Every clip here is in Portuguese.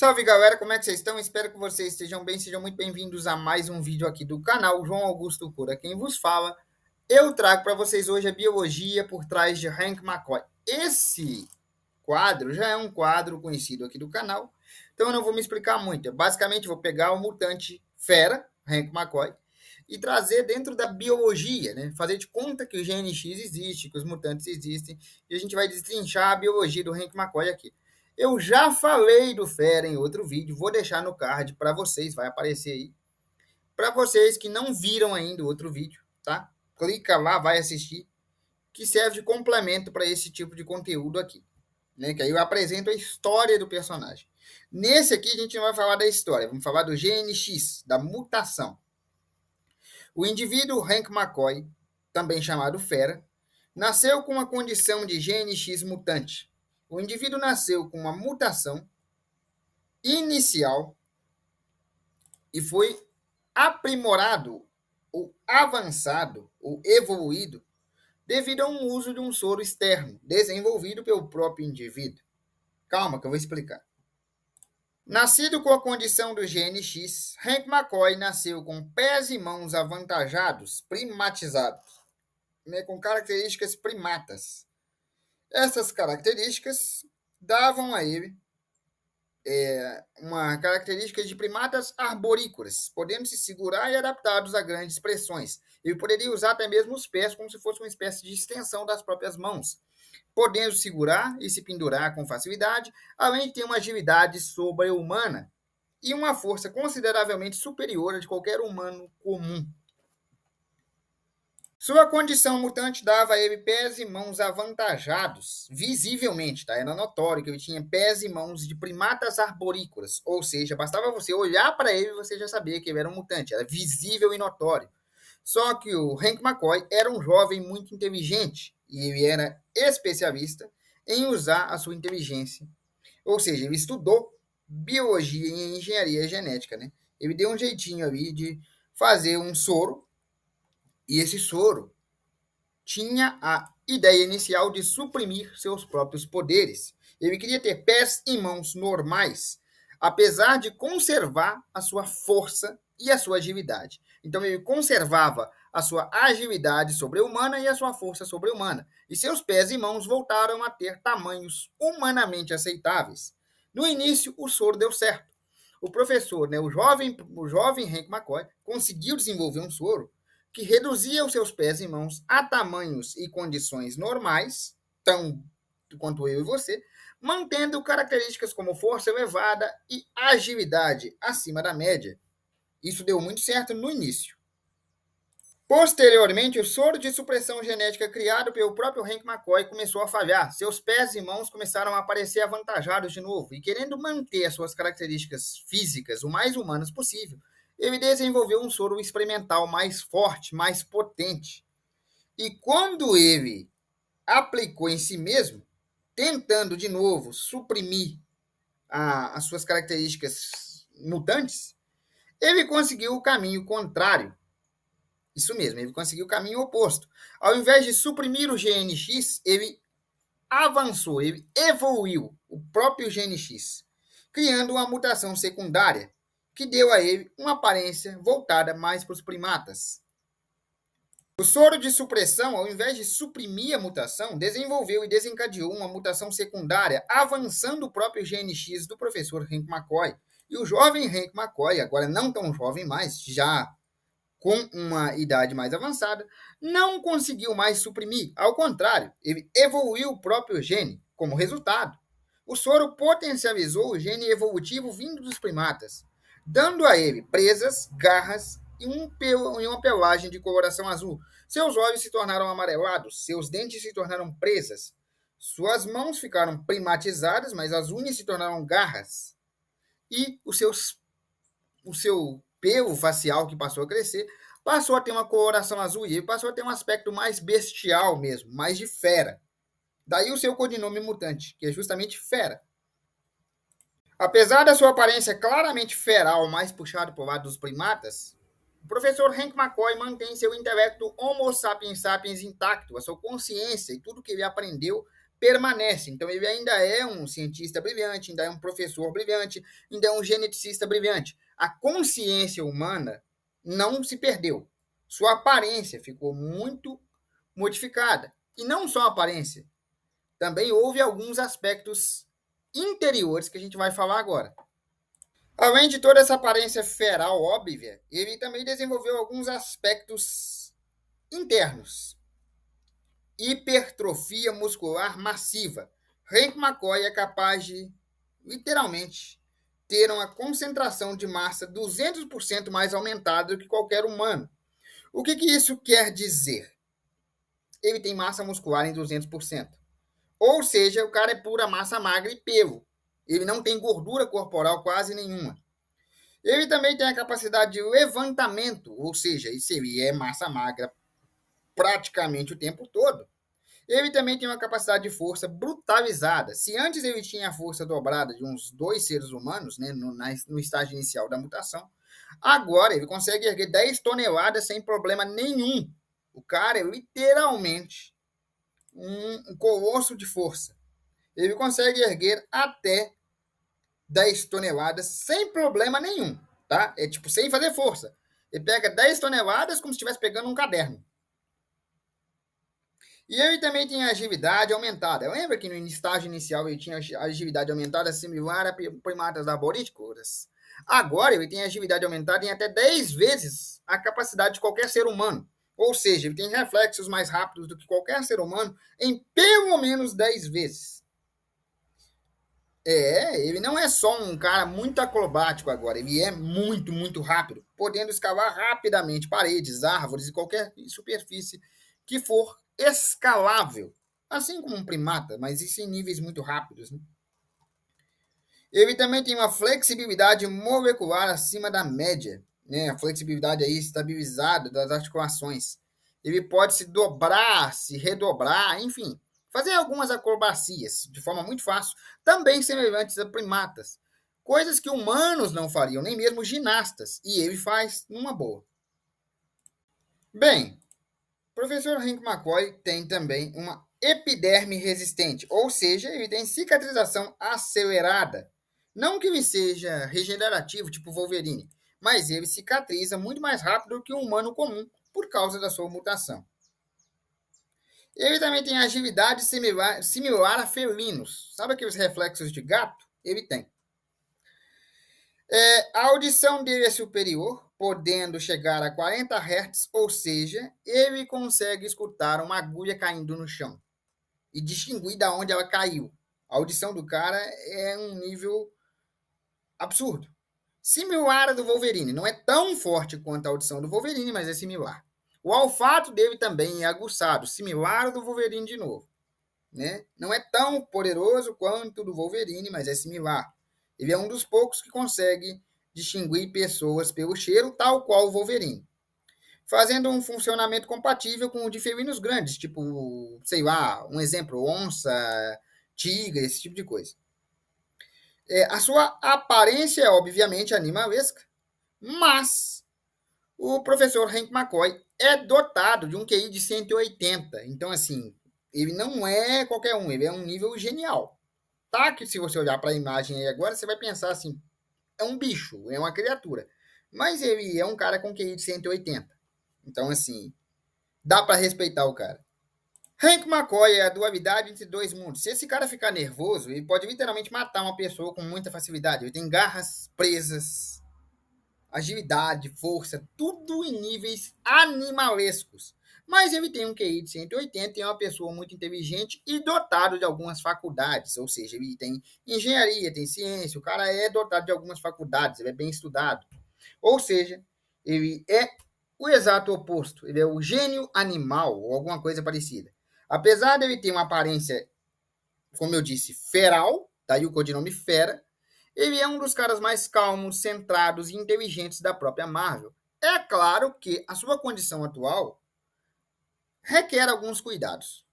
Salve galera, como é que vocês estão? Espero que vocês estejam bem, sejam muito bem-vindos a mais um vídeo aqui do canal João Augusto Cura, quem vos fala. Eu trago para vocês hoje a biologia por trás de Hank McCoy. Esse quadro já é um quadro conhecido aqui do canal, então eu não vou me explicar muito. Eu basicamente vou pegar o mutante fera, Hank McCoy, e trazer dentro da biologia, né? Fazer de conta que o GNX existe, que os mutantes existem, e a gente vai destrinchar a biologia do Hank McCoy aqui. Eu já falei do Fera em outro vídeo, vou deixar no card para vocês, vai aparecer aí. Para vocês que não viram ainda o outro vídeo, tá? Clica lá, vai assistir, que serve de complemento para esse tipo de conteúdo aqui, né? Que aí eu apresento a história do personagem. Nesse aqui a gente não vai falar da história, vamos falar do GNX, da mutação. O indivíduo Hank McCoy, também chamado Fera, nasceu com uma condição de GNX mutante. O indivíduo nasceu com uma mutação inicial e foi aprimorado, ou avançado, ou evoluído, devido a um uso de um soro externo, desenvolvido pelo próprio indivíduo. Calma que eu vou explicar. Nascido com a condição do gene X, Hank McCoy nasceu com pés e mãos avantajados, primatizados, né, com características primatas. Essas características davam a ele uma característica de primatas arborícolas, podendo se segurar e adaptados a grandes pressões. Ele poderia usar até mesmo os pés como se fosse uma espécie de extensão das próprias mãos, podendo segurar e se pendurar com facilidade, além de ter uma agilidade sobre-humana e uma força consideravelmente superior a de qualquer humano comum. Sua condição mutante dava a ele pés e mãos avantajados, visivelmente, tá? Era notório que ele tinha pés e mãos de primatas arborícolas, ou seja, bastava você olhar para ele e você já sabia que ele era um mutante, era visível e notório. Só que o Hank McCoy era um jovem muito inteligente e ele era especialista em usar a sua inteligência. Ou seja, ele estudou biologia e engenharia genética, né? Ele deu um jeitinho ali de fazer um soro e esse soro tinha a ideia inicial de suprimir seus próprios poderes. Ele queria ter pés e mãos normais, apesar de conservar a sua força e a sua agilidade. Então ele conservava a sua agilidade sobre-humana e a sua força sobre-humana. E seus pés e mãos voltaram a ter tamanhos humanamente aceitáveis. No início, o soro deu certo. O professor, né, o jovem Hank McCoy, conseguiu desenvolver um soro que reduzia os seus pés e mãos a tamanhos e condições normais, tão quanto eu e você, mantendo características como força elevada e agilidade acima da média. Isso deu muito certo no início. Posteriormente, o soro de supressão genética criado pelo próprio Hank McCoy começou a falhar. Seus pés e mãos começaram a aparecer avantajados de novo. E querendo manter as suas características físicas o mais humanas possível, ele desenvolveu um soro experimental mais forte, mais potente. E quando ele aplicou em si mesmo, tentando de novo suprimir as suas características mutantes, ele conseguiu o caminho contrário. Isso mesmo, ele conseguiu o caminho oposto. Ao invés de suprimir o GNX, ele avançou, ele evoluiu o próprio GNX, criando uma mutação secundária, que deu a ele uma aparência voltada mais para os primatas. O soro de supressão, ao invés de suprimir a mutação, desenvolveu e desencadeou uma mutação secundária, avançando o próprio GNX do professor Hank McCoy. E o jovem Hank McCoy, agora não tão jovem mais, já com uma idade mais avançada, não conseguiu mais suprimir. Ao contrário, ele evoluiu o próprio gene. Como resultado, o soro potencializou o gene evolutivo vindo dos primatas, dando a ele presas, garras e uma pelagem de coloração azul. Seus olhos se tornaram amarelados, seus dentes se tornaram presas, suas mãos ficaram primatizadas, mas as unhas se tornaram garras. E o seu pelo facial que passou a crescer, passou a ter uma coloração azul e ele passou a ter um aspecto mais bestial mesmo, mais de fera. Daí o seu codinome mutante, que é justamente fera. Apesar da sua aparência claramente feral, mais puxado para o lado dos primatas, o professor Hank McCoy mantém seu intelecto Homo sapiens sapiens intacto, a sua consciência e tudo que ele aprendeu permanece. Então, ele ainda é um cientista brilhante, ainda é um professor brilhante, ainda é um geneticista brilhante. A consciência humana não se perdeu. Sua aparência ficou muito modificada. E não só a aparência, também houve alguns aspectos interiores que a gente vai falar agora. Além de toda essa aparência feral óbvia, ele também desenvolveu alguns aspectos internos. Hipertrofia muscular massiva. Hank McCoy é capaz de, literalmente, ter uma concentração de massa 200% mais aumentada do que qualquer humano. O que isso quer dizer? Ele tem massa muscular em 200%. Ou seja, o cara é pura massa magra e pelo. Ele não tem gordura corporal quase nenhuma. Ele também tem a capacidade de levantamento, ou seja, se ele é massa magra praticamente o tempo todo, ele também tem uma capacidade de força brutalizada. Se antes ele tinha a força dobrada de uns 2 seres humanos, né, no estágio inicial da mutação, agora ele consegue erguer 10 toneladas sem problema nenhum. O cara é literalmente um colosso de força. Ele consegue erguer até 10 toneladas sem problema nenhum, tá? É tipo, sem fazer força. Ele pega 10 toneladas como se estivesse pegando um caderno. E ele também tem agilidade aumentada. Lembra que no estágio inicial ele tinha agilidade aumentada similar a primatas arborícolas? Agora ele tem agilidade aumentada em até 10 vezes a capacidade de qualquer ser humano. Ou seja, ele tem reflexos mais rápidos do que qualquer ser humano em pelo menos 10 vezes. Ele não é só um cara muito acrobático agora, ele é muito, muito rápido, podendo escalar rapidamente paredes, árvores e qualquer superfície que for escalável, assim como um primata, mas isso em níveis muito rápidos. Né? Ele também tem uma flexibilidade molecular acima da média, né? A flexibilidade aí estabilizada das articulações. Ele pode se dobrar, se redobrar, enfim, fazer algumas acrobacias de forma muito fácil, também semelhantes a primatas. Coisas que humanos não fariam, nem mesmo ginastas, e ele faz numa boa. Bem, o professor Hank McCoy tem também uma epiderme resistente, ou seja, ele tem cicatrização acelerada. Não que ele seja regenerativo, tipo Wolverine, mas ele cicatriza muito mais rápido do que um humano comum por causa da sua mutação. Ele também tem agilidade similar a felinos. Sabe aqueles reflexos de gato? Ele tem. A audição dele é superior, podendo chegar a 40 Hz, ou seja, ele consegue escutar uma agulha caindo no chão e distinguir de onde ela caiu. A audição do cara é um nível absurdo. Similar à do Wolverine. Não é tão forte quanto a audição do Wolverine, mas é similar. O olfato dele também é aguçado, similar ao do Wolverine de novo. Né? Não é tão poderoso quanto o do Wolverine, mas é similar. Ele é um dos poucos que consegue distinguir pessoas pelo cheiro, tal qual o Wolverine. Fazendo um funcionamento compatível com o de felinos grandes, tipo, sei lá, um exemplo, onça, tigre, esse tipo de coisa. A sua aparência é, obviamente, animalesca, mas o professor Hank McCoy é dotado de um QI de 180. Então, assim, ele não é qualquer um, ele é um nível genial. Tá que se você olhar para a imagem aí agora, você vai pensar assim, é um bicho, é uma criatura. Mas ele é um cara com QI de 180. Então, assim, dá para respeitar o cara. Hank McCoy é a dualidade entre dois mundos. Se esse cara ficar nervoso, ele pode literalmente matar uma pessoa com muita facilidade. Ele tem garras presas, agilidade, força, tudo em níveis animalescos. Mas ele tem um QI de 180 e é uma pessoa muito inteligente e dotado de algumas faculdades. Ou seja, ele tem engenharia, tem ciência, o cara é dotado de algumas faculdades, ele é bem estudado. Ou seja, ele é o exato oposto. Ele é o gênio animal ou alguma coisa parecida. Apesar de ele ter uma aparência, como eu disse, feral, daí o codinome Fera, ele é um dos caras mais calmos, centrados e inteligentes da própria Marvel. É claro que a sua condição atual requer alguns cuidados.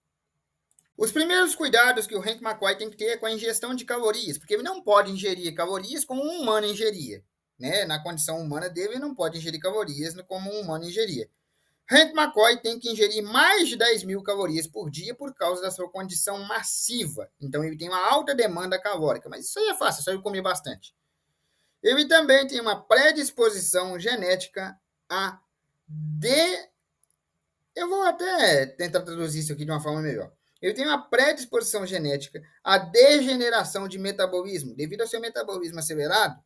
Os primeiros cuidados que o Hank McCoy tem que ter é com a ingestão de calorias, porque ele não pode ingerir calorias como um humano ingeria. Né? Na condição humana dele, ele não pode ingerir calorias como um humano ingeria. Hank McCoy tem que ingerir mais de 10 mil calorias por dia por causa da sua condição massiva. Então ele tem uma alta demanda calórica, mas isso aí é fácil, é só ele comer bastante. Ele também tem uma predisposição genética a de... Eu vou até tentar traduzir isso aqui de uma forma melhor. Ele tem uma predisposição genética à degeneração de metabolismo. Devido ao seu metabolismo acelerado,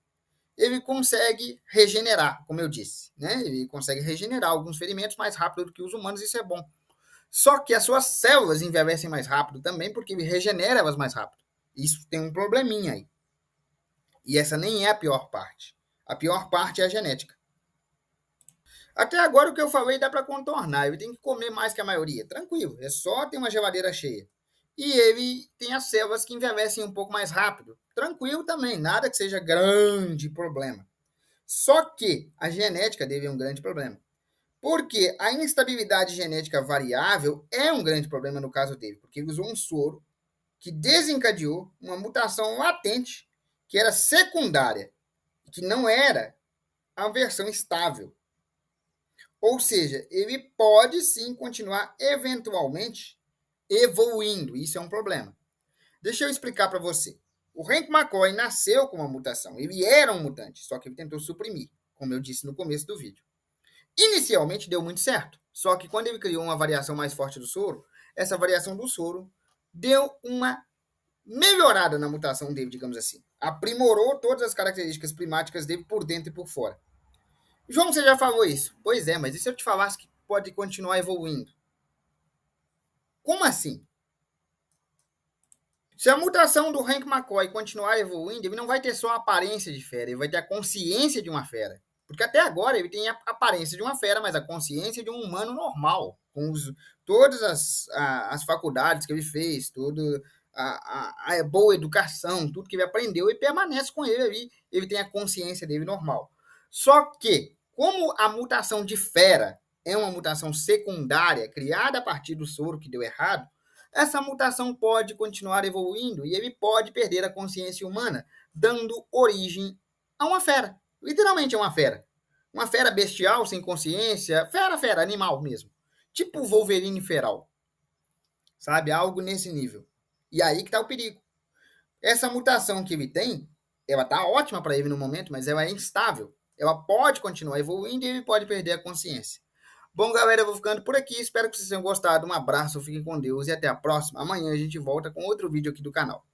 ele consegue regenerar, como eu disse, né? Ele consegue regenerar alguns ferimentos mais rápido do que os humanos, isso é bom. Só que as suas células envelhecem mais rápido também, porque ele regenera elas mais rápido. Isso tem um probleminha aí. E essa nem é a pior parte. A pior parte é a genética. Até agora o que eu falei dá para contornar. Ele tem que comer mais que a maioria. Tranquilo, é só ter uma geladeira cheia. E ele tem as células que envelhecem um pouco mais rápido. Tranquilo também, nada que seja grande problema. Só que a genética dele é um grande problema. Porque a instabilidade genética variável é um grande problema no caso dele, porque ele usou um soro que desencadeou uma mutação latente que era secundária, que não era a versão estável. Ou seja, ele pode sim continuar eventualmente evoluindo. Isso é um problema. Deixa eu explicar para você. O Hank McCoy nasceu com uma mutação. Ele era um mutante, só que ele tentou suprimir, como eu disse no começo do vídeo. Inicialmente deu muito certo, só que quando ele criou uma variação mais forte do soro, essa variação do soro deu uma melhorada na mutação dele, digamos assim. Aprimorou todas as características primáticas dele por dentro e por fora. João, você já falou isso? Pois é, mas e se eu te falasse que pode continuar evoluindo? Como assim? Se a mutação do Hank McCoy continuar evoluindo, ele não vai ter só a aparência de fera, ele vai ter a consciência de uma fera. Porque até agora ele tem a aparência de uma fera, mas a consciência de um humano normal, com todas as faculdades que ele fez, toda a boa educação, tudo que ele aprendeu, e permanece com ele ali, ele tem a consciência dele normal. Só que, como a mutação de fera é uma mutação secundária, criada a partir do soro que deu errado, essa mutação pode continuar evoluindo e ele pode perder a consciência humana, dando origem a uma fera. Literalmente é uma fera. Uma fera bestial, sem consciência. Fera, animal mesmo. Tipo o Wolverine feral. Sabe? Algo nesse nível. E aí que tá o perigo. Essa mutação que ele tem, ela tá ótima para ele no momento, mas ela é instável. Ela pode continuar evoluindo e ele pode perder a consciência. Bom, galera, eu vou ficando por aqui. Espero que vocês tenham gostado. Um abraço, fiquem com Deus e até a próxima. Amanhã a gente volta com outro vídeo aqui do canal.